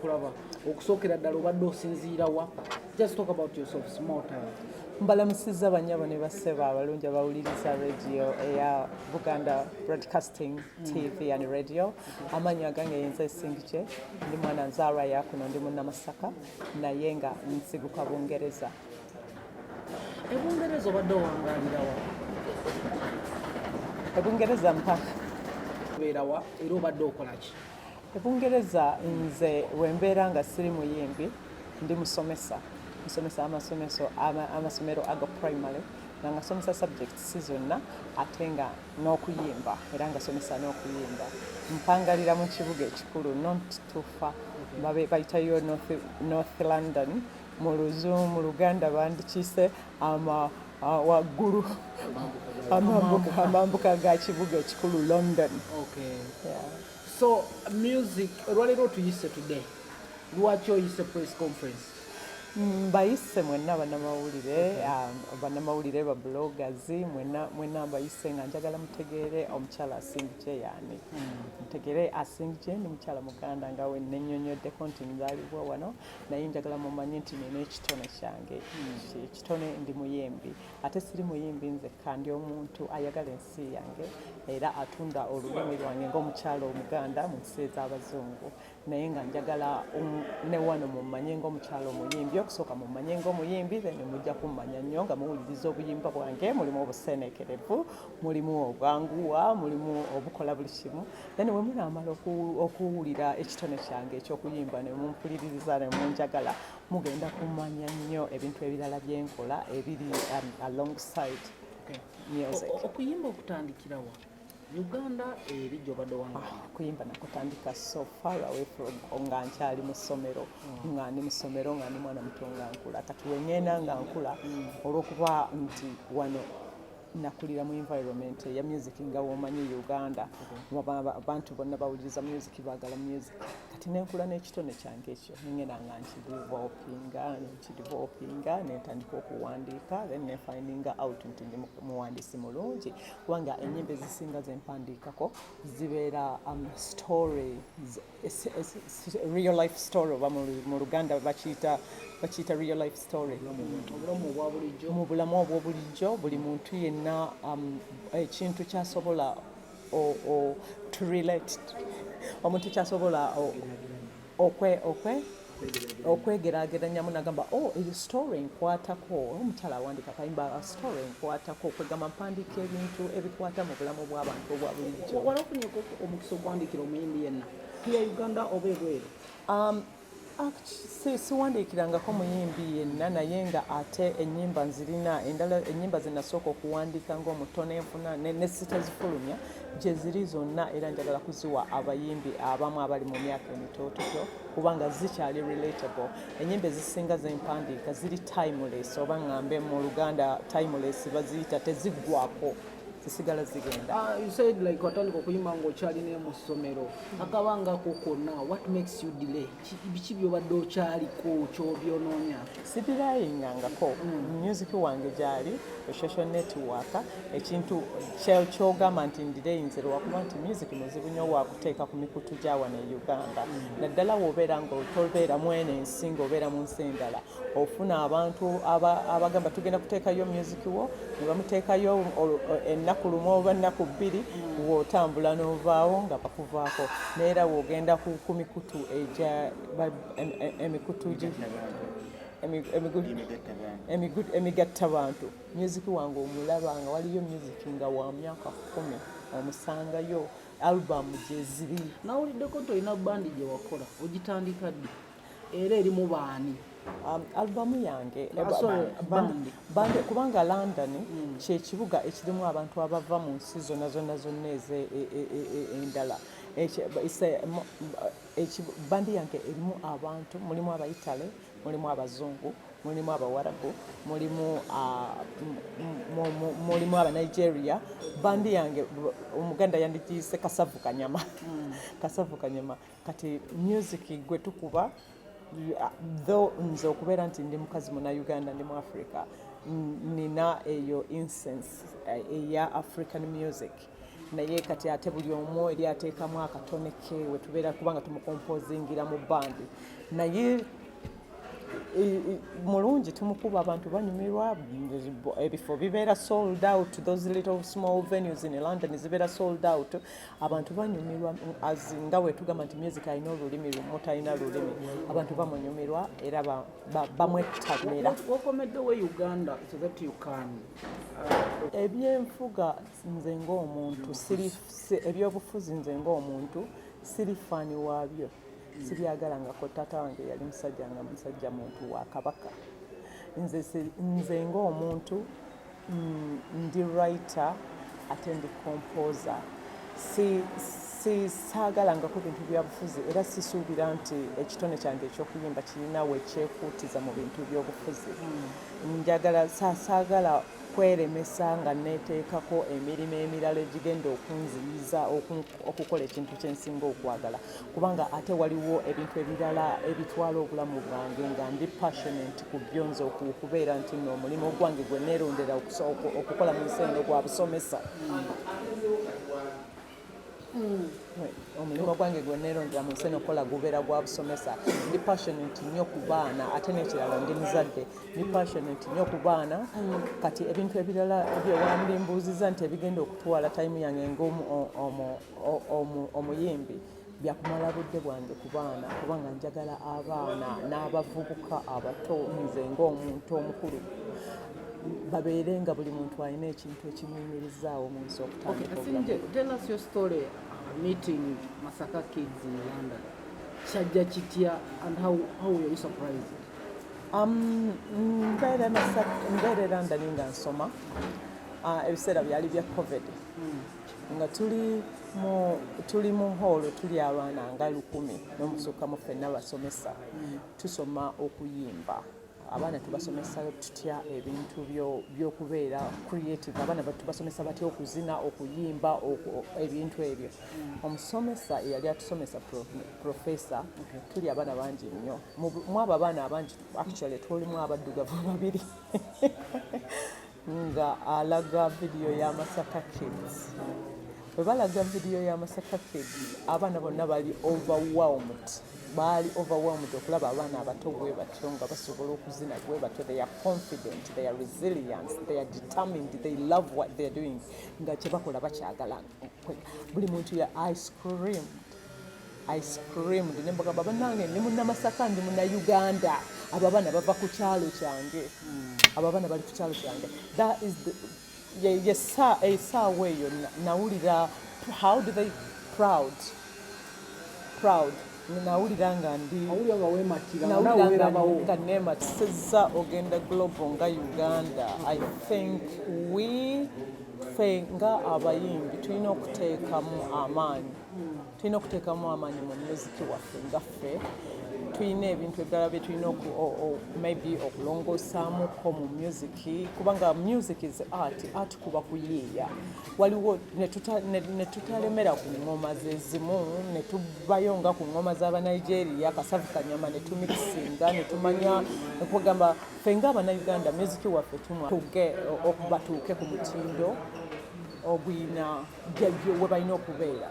Kulaba okusookera ddala obadde osinziira wa? Just talk about yourself small time. Mbalamusizza bannyabo ne bassebo abalungi abawuliriza radio eya Buganda Broadcasting TV and radio. Amannya gange yenze Asingjay, ndi mwana nzaalwa yakuno, ndi munnamasaka naye nga nsiguka Bungereza. Ebungereza obadde owangaalira wa? Ebungereza mpa Beera wa era obadde okola ki? Ebungereza nze wembeera nga siri muyimbi ndi musomesa amasomero aga primary nga ngasomesa subjects zonna ate nga n'okuyimba era nga somesa n'okuyimba. Mpangalira mu kibuga ekikulu not too far bayitayo North London, mu Luganda bandikiise waggulu amambuka ga kibuga ekikulu London. Okay. Yeah. So music olwaleero tuyise today lwaki oyise press conference? Mbayise mwenna bannamawulire ba bloggers mwenna mbayise nga njagala mutegeere omukyala Asingjay yani. Mutegeere Asingjay ni mukyala Muganda nga we nennyonnyoddeko nti nzaalibwa wano naye njagala mumanye nti nina ekitone kyange. Ekitone ndi muyimbi ate siri muyimbi nzekka, ndi omuntu ayagala ensi yange era atunda olulimi lwange ng'omukyala Omuganda mu nsi ez'Abazungu, naye nga njagala ne wano mumanye ng'omukyala omuyimbi. Okusooka mumanye ng'omuyimbi then mujja kummanya nnyo nga muwuliriza obuyimba bwange, mulimu obuseenekerevu, mulimu obwanguwa, mulimu obukola buli kimu. Then we munaamala okuwulira ekitone kyange eky'okuyimba ne mumpuliriza ne munjagala, mugenda kummanya nnyo ebintu ebirala bye nkola ebiri alongside music. Okuyimba okutandikira wa? Uganda eri gy'obadde wangaalira? Okuyimba nakutandika so far away from nga nkyali mu ssomero, nga ndi mu ssomero nga ndi mwana muto nga nkula. Kati we ŋŋenda nga nkula olw'okuba nti wano nakulira mu environment ya music nga womanyi Uganda, abantu bonna bawuliriza music, baagala music. Kati nenkula n'ekitone kyange ekyo nengenda nga nkidevelopinga nentandika okuwandiika, then nefindinga out nti ndi muwandiisi mulungi kubanga ennyimba ezisinga zempandiikako zibeera stories, real life story oba mu Luganda bakiyita real life story. Mu bulamu obw'obulijjo buli muntu yenna ekintu kyasobola to relate, omuntu kyasobola okwegeraageranyamu nagamba eyo story nkwatako. Omukyala awandiika kayimba story nkwatako, kwegamba mpandiika ebintu ebikwata mu bulamu bw'abantu obwa bulijjo. Wali ofunyeeko omukisa ogwandiikira omuyimbi yenna ya Uganda oba ebweru? Siwandiikirangako muyimbi yenna naye nga ate ennyimba nzirina endala. Ennyimba ze nasooka okuwandiika ng'omuto nenfuna ne sitazifulumya gye ziri zonna, era njagala kuziwa abayimbi abamu abali mu myaka emitoototo kubanga zikyali relatable. Ennyimba ezisinga zempandiika ziri timeless, oba ngambe mu Luganda timeless baziyita teziggwako, zisigala zigenda. You said like watandika okuyimba ng'okyali ne mu ssomero, akabangako konna what makes you delay? Biki by'obadde okyaliko ky'obyonoonya? Sidirayingangako music wange gyali social network, ekintu kyogamba nti ndireyinze lwakuba nti music muzibu nnyo wakuteeka ku mikutu gya wano e Uganda. Naddala w'obeera ng'otobeera mwene ensi ng'obeera mu nsi endala, ofuna abantu abagamba tugenda kuteekayo music wo, ne bamuteekayo ennaku lumu oba ennaku bbiri, w'otambula n'ovaawo nga bakuvaako. Neera w'ogenda ku mikutu emigatta bantu, music wange omulaba nga waliyo music nga wa myaka 10 omusangayo album gye ziri. Nawuliddeko nti olina bandi gye wakola, ogitandika ddi era erimu baani? Albumu yange bande kubanga London kyekibuga ekirimu abantu abava mu nsi zonna endala. Bandi yange erimu abantu, mulimu Abayitale, mulimu Abazungu, mulimu Abawarabu, mulimu Abanigeria. Bandi yange Omuganda yandikiyise Kasavu Kanyama. Kasavu Kanyama. Kati music gwe tukuba though nze okubeera nti ndi mukazi Uganda ndi mu Africa, nina eyo incense eya African music naye kati ate buli omu eri ateekamu akatone ke we tubeera kubanga tumukompozingira mu bandi naye mulungi tumukuba abantu banyumirwa ebifo bibeera sold out those little small venues in London zibeera sold out abantu banyumirwa nga we tugamba nti music alina olulimi lumu talina lulimi abantu bamunyumirwa era bamwetamira wakomeddewo Uganda so that you can ebyenfuga nze ng'omuntu ebyobufuzi nze ng'omuntu siri faani waabyo siryagalangako taata wange yali musajja nga musajja muntu wa kabaka nze ng'omuntu ndi writer ate ndi composer saagalangako bintu bya bufuzi era sisuubira nti ekitone kyange ekyokuyimba kirina wekyekuutiza mu bintu by'obufuzi njagala saagala kweremesa nga neteekako emirimu emirala egigenda okunziyiza okukola ekintu kyensinga okwagala kubanga ate waliwo ebintu ebirala ebitwala obulamu bwange nga ndi passionate ku byo nze okubeera nti nno omulimu gwange gwe neerondera okukola mu nsi eno gwa busomesa omulimu gwange gwe neerondera mu nsi eno okukola gubeera gwa busomesa ndi passionate nnyo ku baana ate n'ekirala ndi muzadde ndi passionate nnyo ku baana kati ebintu ebirala byewandimbuuziza nti ebigenda okutwala tayimu yange ng'omuyimbi byakumala budde bwange ku baana kubanga njagala abaana n'abavubuka abato nze ng'omuntu omukulu babeere nga buli muntu alina ekintu ekimuyimirizaawo mu nsi okutandika meeting Masaka kids in Uganda. Kyajja kitya and how were you surprised? Mbeerera London nga nsoma ebiseera byali bya COVID nga tuli mu hall tuli abaana nga 100 n'omusukkamu ffenna basomesa tusoma okuyimba abaana tubasomesa tutya ebintu by'okubeera creative abaana tubasomesa batya okuzina okuyimba ebintu ebyo omusomesa eyali atusomesa professor tuli abaana bangi nnyo mu abo abaana abangi actually tulimu abaddugavu babiri nga alaga vidiyo ya Masaka Kids bwe balaga vidiyo ya Masaka Kids abaana bonna bali overwhelmed okulaba abaana abato bwe batyo nga basobola okuzina bwe batyo they are confident, they are resilient, they are determined, they love what they are doing nga kye bakola bakyagala buli muntu ya ice creamed nembaga babanange ndi munnamasaka ndi munna Uganda abo abaana bava ku kyalo kyange abo abaana bali ku kyalo kyange that is esaawa eyo nawulira how do they proud nawulira nga neematisizza ogenda global nga Uganda. I think ffe nga abayimbi tulina okuteekamu amaanyi mu muziki waffe nga ffe tulina ebintu ebirala bye tulina maybe okulongosaamuko mu music kubanga music is art kuba kuyiiya waliwo ne tutalemera ku ngoma zezimu ne tubayo nga ku ngoma z'Abanigeria kasavu kanyama ne tumikisinga ne tumanya okugamba ffe nga Abannayuganda music waffe batuuke ku mutindo ogwina we balina okubeera.